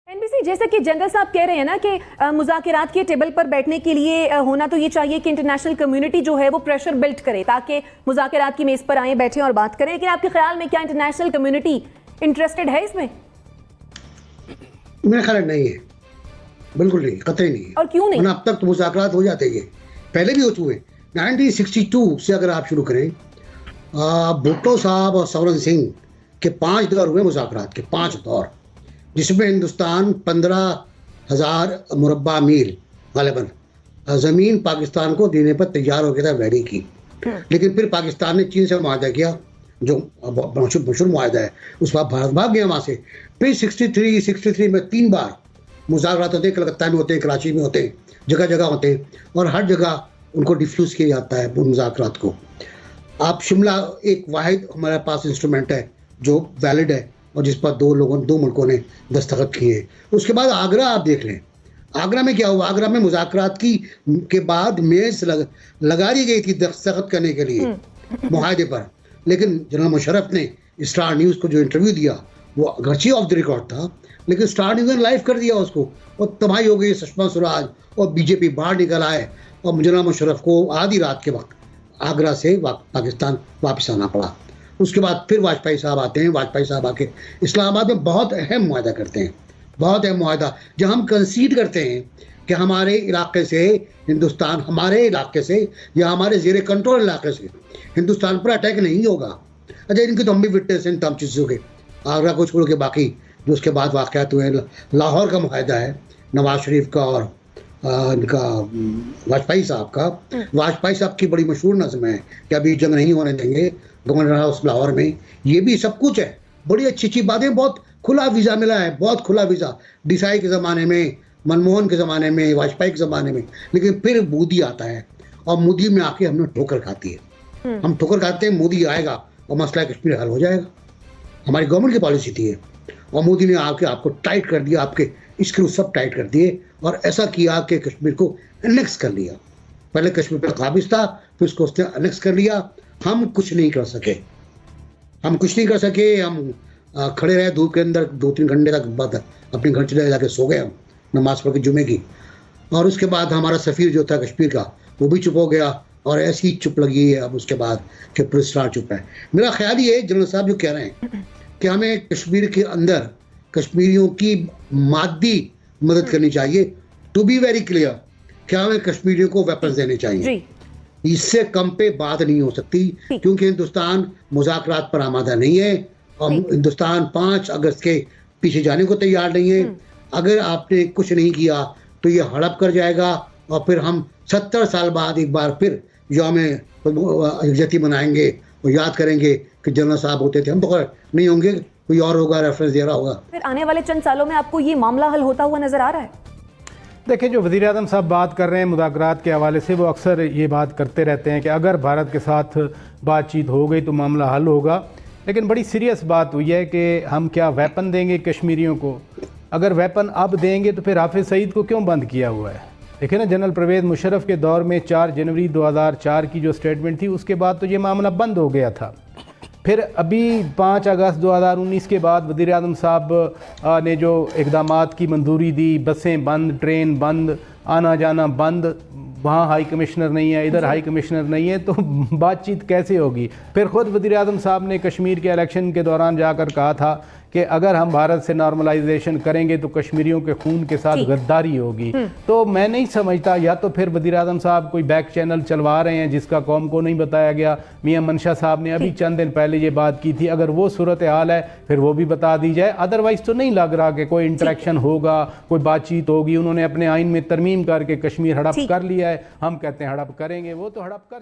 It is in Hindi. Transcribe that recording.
एनबीसी, जैसे कि जनरल साहब कह रहे हैं ना कि मुज़ाकरात के टेबल पर बैठने के लिए होना तो ये चाहिए कि इंटरनेशनल कम्युनिटी जो है वो प्रेशर बिल्ड करे ताकि मुज़ाकरात की मेज़ पर आए, बैठें और बात करें। लेकिन आपके ख्याल में क्या इंटरनेशनल कम्युनिटी इंटरेस्टेड है इसमें? मेरा ख्याल नहीं है, बिल्कुल नहीं, कतई नहीं है। और क्यों नहीं? अब तक तो मुज़ाकरात हो जाते हैं, पहले भी हो चुके हैं। 1962 से अगर आप शुरू करें, भुट्टो साहब और सवरन सिंह के 5 दौर हुए मुज़ाकरात के, 5 दौर, जिसमें हिंदुस्तान 15,000 मुरब्बा मील गालिबन ज़मीन पाकिस्तान को देने पर तैयार हो गया था, वैरी की। लेकिन फिर पाकिस्तान ने चीन से मुआहदा किया, जो मशहूर मुआहदा है, उस बार भारत भाग गया वहाँ से। फिर 63 में 3 बार मुज़ाकरात होते हैं, कलकत्ता में होते हैं, कराची में होते हैं, जगह जगह होते हैं, और हर जगह उनको डिफ्यूज़ किया जाता है मुज़ाकरात को। आप शिमला एक वाहिद हमारे पास इंस्ट्रूमेंट है जो वैलिड है और जिस पर दो मुल्कों ने दस्तखत किए हैं। उसके बाद आगरा आप देख लें, आगरा में क्या हुआ? आगरा में मुज़ाकरात के बाद मेज़ लगा दी गई थी दस्तखत करने के लिए मुआहदे पर, लेकिन जनरल मुशर्रफ ने स्टार न्यूज़ को जो इंटरव्यू दिया वो अगरचे ऑफ द रिकॉर्ड था, लेकिन स्टार न्यूज़ ने लाइव कर दिया उसको, और तबाही हो गई। सुषमा स्वराज और बीजेपी बाहर निकल आए और जनरल मुशर्रफ को आधी रात के वक्त आगरा से पाकिस्तान वापस आना पड़ा। उसके बाद फिर वाजपेयी साहब आते हैं। वाजपेयी साहब आके इस्लामाबाद में बहुत अहम मुआहदा करते हैं, बहुत अहम मुआहदा, जहाँ हम कंसीड करते हैं कि हमारे इलाके से हिंदुस्तान, हमारे इलाके से या हमारे ज़ेरे कंट्रोल इलाके से हिंदुस्तान पर अटैक नहीं होगा। अच्छा, इनकी तो हम भी विटनेस हैं तमाम चीज़ों के, आगरा को छोड़ के बाकी जो उसके बाद वाक़यात हुए। लाहौर का मुआहदा है नवाज शरीफ का और इनका वाजपेयी साहब का। वाजपेयी साहब की बड़ी मशहूर नज़्म है कि अभी जंग नहीं होने देंगे, गवर्नर हाउस लाहौर में। ये भी सब कुछ है, बड़ी अच्छी अच्छी बातें, बहुत खुला वीज़ा मिला है, बहुत खुला वीज़ा देसाई के ज़माने में, मनमोहन के ज़माने में, वाजपेयी के ज़माने में। लेकिन फिर मोदी आता है और मोदी में आके हमने ठोकर खाती है, हम ठोकर खाते हैं। मोदी आएगा और मसला कश्मीर हल हो जाएगा, हमारी गवर्नमेंट की पॉलिसी थी। और मोदी ने आके आपको टाइट कर दिया, आपके स्क्रू सब टाइट कर दिए और ऐसा किया कि कश्मीर को एनेक्स कर लिया। पहले कश्मीर पर काबिज था, फिर उसको उसने एनेक्स कर लिया। हम कुछ नहीं कर सके, हम खड़े रहे धूप के अंदर 2-3 घंटे तक, बाद अपने घर चले जाके सो गए हम, नमाज पढ़ के जुमे की। और उसके बाद हमारा सफ़ीर जो था कश्मीर का, वो भी चुप हो गया और ऐसी चुप लगी है अब उसके बाद कि पूरे स्टार चुप है। मेरा ख्याल ये जनरल साहब जो कह रहे हैं कि हमें कश्मीर के अंदर कश्मीरियों की मादी मदद करनी चाहिए। टू बी वेरी क्लियर, क्या हमें कश्मीरियों को वेपन्स देने चाहिए? इससे कम पे बात नहीं हो सकती, क्योंकि हिंदुस्तान मुज़ाकरात पर आमादा नहीं है और हिंदुस्तान 5 अगस्त के पीछे जाने को तैयार नहीं है। अगर आपने कुछ नहीं किया तो ये हड़प कर जाएगा और फिर हम 70 साल बाद एक बार फिर यौम यकजहती मनाएंगे और याद करेंगे कि जनरल साहब होते थे। हम तो नहीं होंगे, कोई और होगा, रेफरेंस दे रहा होगा। फिर आने वाले चंद सालों में आपको ये मामला हल होता हुआ नजर आ रहा है? देखिए, जो वज़ीर आज़म साहब बात कर रहे हैं मुज़ाकरात के हवाले से, वो अक्सर ये बात करते रहते हैं कि अगर भारत के साथ बातचीत हो गई तो मामला हल होगा। लेकिन बड़ी सीरियस बात हुई है कि हम क्या वेपन देंगे कश्मीरियों को? अगर वेपन अब देंगे तो फिर हाफिज़ सईद को क्यों बंद किया हुआ है? देखिए ना, जनरल परवेज़ मुशर्रफ के दौर में 4 जनवरी 2004 की जो स्टेटमेंट थी, उसके बाद तो ये मामला बंद हो गया था। फिर अभी 5 अगस्त 2019 के बाद वज़ीर आज़म साहब ने जो इक़दामात की मंजूरी दी, बसें बंद, ट्रेन बंद, आना जाना बंद, वहाँ हाई कमिश्नर नहीं है, इधर हाई कमिश्नर नहीं है, तो बातचीत कैसे होगी? फिर ख़ुद वज़ीर आज़म साहब ने कश्मीर के इलेक्शन के दौरान जाकर कहा था कि अगर हम भारत से नॉर्मलाइजेशन करेंगे तो कश्मीरियों के खून के साथ गद्दारी होगी। तो मैं नहीं समझता, या तो फिर वज़ीर आज़म साहब कोई बैक चैनल चलवा रहे हैं जिसका कौम को नहीं बताया गया। मियां मंशा साहब ने अभी चंद दिन पहले ये बात की थी, अगर वो सूरत हाल है फिर वो भी बता दी जाए। अदरवाइज़ तो नहीं लग रहा कि कोई इंटरेक्शन होगा, कोई बातचीत होगी। उन्होंने अपने आइन में तरमीम करके कश्मीर हड़प कर लिया है, हम कहते हैं हड़प करेंगे, वो तो हड़प कर